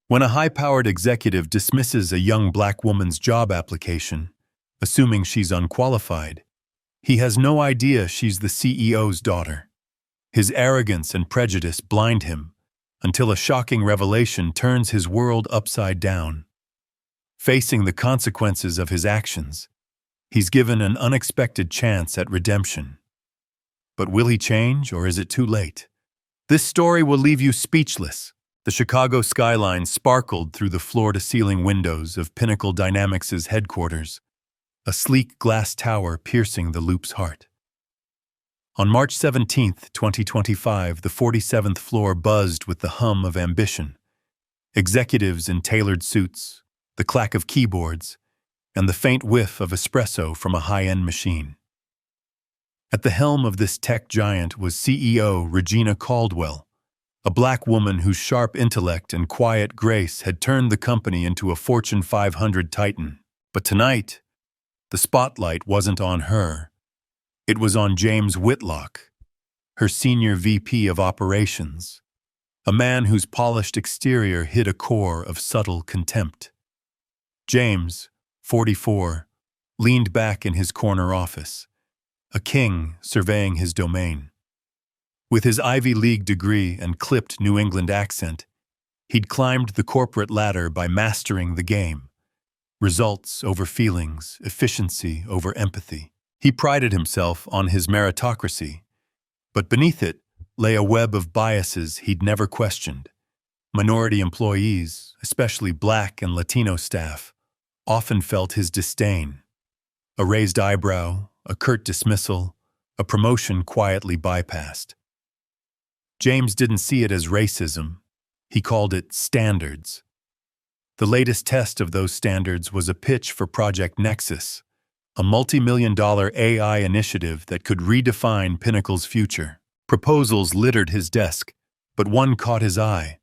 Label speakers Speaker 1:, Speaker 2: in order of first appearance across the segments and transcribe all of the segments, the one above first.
Speaker 1: When a high-powered executive dismisses a young black woman's job application, assuming she's unqualified, he has no idea she's the CEO's daughter. His arrogance and prejudice blind him until a shocking revelation turns his world upside down. Facing the consequences of his actions, he's given an unexpected chance at redemption. But will he change, or is it too late? This story will leave you speechless. The Chicago skyline sparkled through the floor-to-ceiling windows of Pinnacle Dynamics' headquarters, a sleek glass tower piercing the Loop's heart. On March 17, 2025, the 47th floor buzzed with the hum of ambition. Executives in tailored suits, the clack of keyboards, and the faint whiff of espresso from a high-end machine. At the helm of this tech giant was CEO Regina Caldwell, a black woman whose sharp intellect and quiet grace had turned the company into a Fortune 500 titan. But tonight, the spotlight wasn't on her. It was on James Whitlock, her senior VP of operations, a man whose polished exterior hid a core of subtle contempt. James, 44, leaned back in his corner office, a king surveying his domain. With his Ivy League degree and clipped New England accent, he'd climbed the corporate ladder by mastering the game. Results over feelings, efficiency over empathy. He prided himself on his meritocracy, but beneath it lay a web of biases he'd never questioned. Minority employees, especially Black and Latino staff, often felt his disdain. A raised eyebrow, a curt dismissal, a promotion quietly bypassed. James didn't see it as racism. He called it standards. The latest test of those standards was a pitch for Project Nexus, a multi-million-dollar AI initiative that could redefine Pinnacle's future. Proposals littered his desk, but one caught his eye,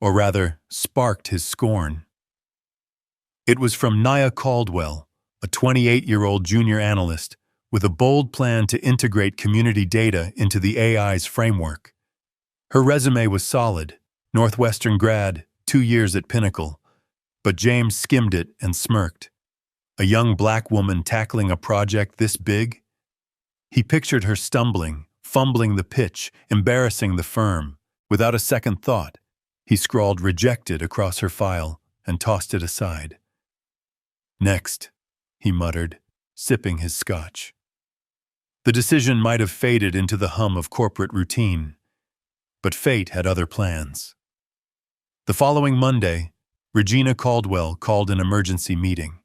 Speaker 1: or rather, sparked his scorn. It was from Nia Caldwell, a 28-year-old junior analyst, with a bold plan to integrate community data into the AI's framework. Her resume was solid, Northwestern grad, 2 years at Pinnacle, but James skimmed it and smirked. A young black woman tackling a project this big? He pictured her stumbling, fumbling the pitch, embarrassing the firm. Without a second thought, he scrawled "rejected" across her file and tossed it aside. Next, he muttered, sipping his scotch. The decision might have faded into the hum of corporate routine, but fate had other plans. The following Monday, Regina Caldwell called an emergency meeting.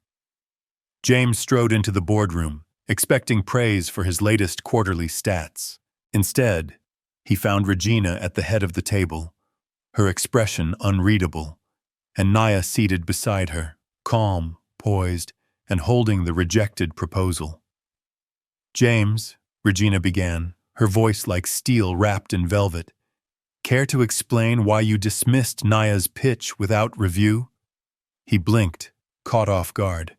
Speaker 1: James strode into the boardroom, expecting praise for his latest quarterly stats. Instead, he found Regina at the head of the table, her expression unreadable, and Nia seated beside her, calm, poised, and holding the rejected proposal. "James," Regina began, her voice like steel wrapped in velvet, "care to explain why you dismissed Nia's pitch without review?" He blinked, caught off guard.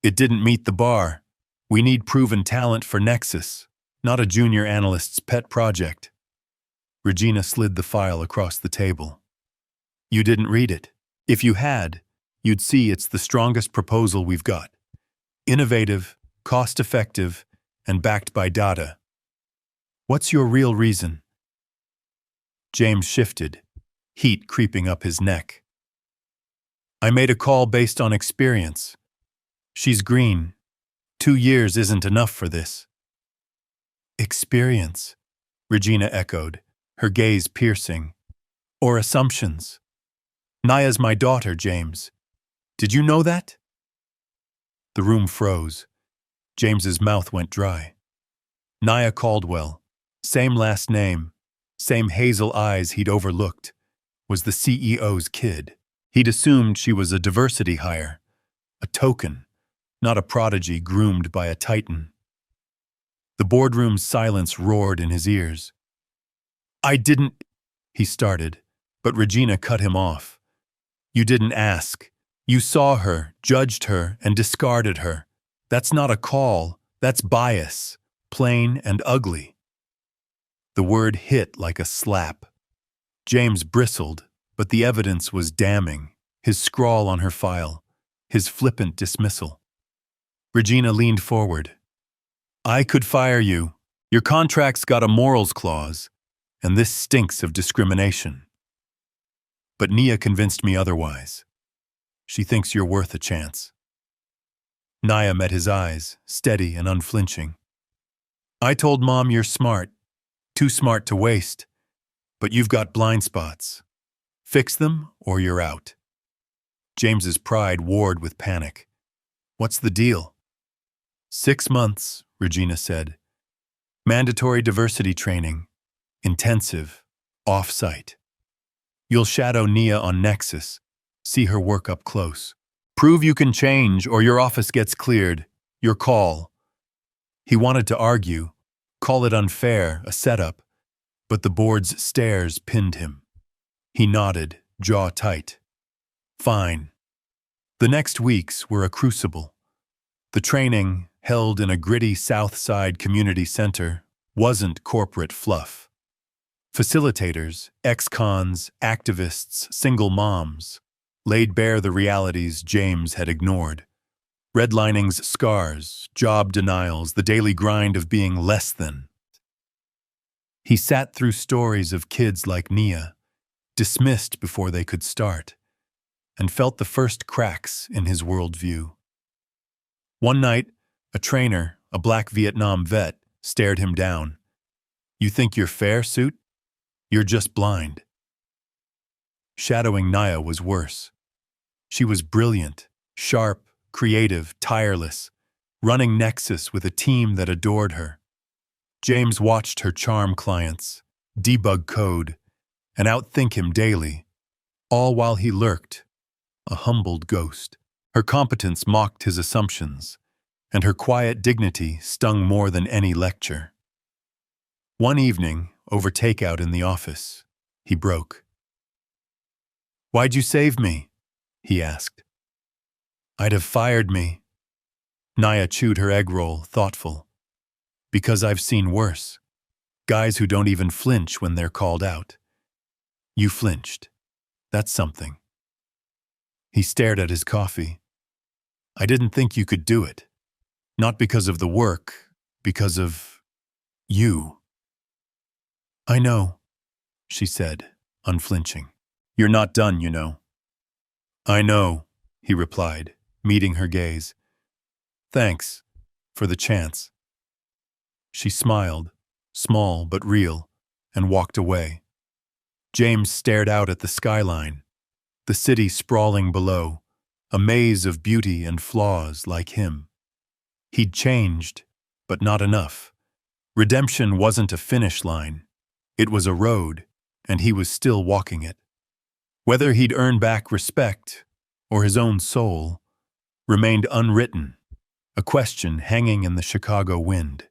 Speaker 1: "It didn't meet the bar. We need proven talent for Nexus, not a junior analyst's pet project." Regina slid the file across the table. "You didn't read it. If you had, you'd see it's the strongest proposal we've got. Innovative, cost-effective, and backed by data. What's your real reason?" James shifted, heat creeping up his neck. "I made a call based on experience. She's green. 2 years isn't enough for this." "Experience," Regina echoed, her gaze piercing. "Or assumptions. Nia's my daughter, James. Did you know that?" The room froze. James's mouth went dry. Nia Caldwell, same last name, same hazel eyes he'd overlooked, was the CEO's kid. He'd assumed she was a diversity hire, a token, not a prodigy groomed by a titan. The boardroom's silence roared in his ears. "I didn't," he started, but Regina cut him off. "You didn't ask. You saw her, judged her, and discarded her. That's not a call, that's bias, plain and ugly." The word hit like a slap. James bristled, But the evidence was damning. His scrawl on her file, his flippant dismissal. Regina leaned forward. I could fire you. Your contract's got a morals clause, and this stinks of discrimination. But Nia convinced me otherwise. She thinks you're worth a chance. Nia met his eyes, steady and unflinching. I told Mom you're smart, too smart to waste, but you've got blind spots. Fix them or you're out. James's pride warred with panic. What's the deal? 6 months, Regina said. Mandatory diversity training. Intensive. Off-site. You'll shadow Nia on Nexus. See her work up close. Prove you can change or your office gets cleared. Your call. He wanted to argue, call it unfair, a setup, but the board's stares pinned him. He nodded, jaw tight. Fine. The next weeks were a crucible. The training, held in a gritty South Side community center, wasn't corporate fluff. Facilitators, ex-cons, activists, single moms, laid bare the realities James had ignored. Redlining's scars, job denials, the daily grind of being less than. He sat through stories of kids like Nia, dismissed before they could start, and felt the first cracks in his worldview. One night, a trainer, a black Vietnam vet, stared him down. You think you're fair, suit? You're just blind. Shadowing Nia was worse. She was brilliant, sharp, creative, tireless, running Nexus with a team that adored her. James watched her charm clients, debug code, and outthink him daily, all while he lurked, a humbled ghost. Her competence mocked his assumptions, and her quiet dignity stung more than any lecture. One evening, over takeout in the office, he broke. Why'd you save me? He asked. I'd have fired me. Nia chewed her egg roll, thoughtful. Because I've seen worse. Guys who don't even flinch when they're called out. You flinched. That's something. He stared at his coffee. I didn't think you could do it. Not because of the work, because of you. I know, she said, unflinching. You're not done, you know. I know, he replied, meeting her gaze. Thanks for the chance. She smiled, small but real, and walked away. James stared out at the skyline, the city sprawling below, a maze of beauty and flaws like him. He'd changed, but not enough. Redemption wasn't a finish line. It was a road, and he was still walking it. Whether he'd earn back respect or his own soul remained unwritten, a question hanging in the Chicago wind.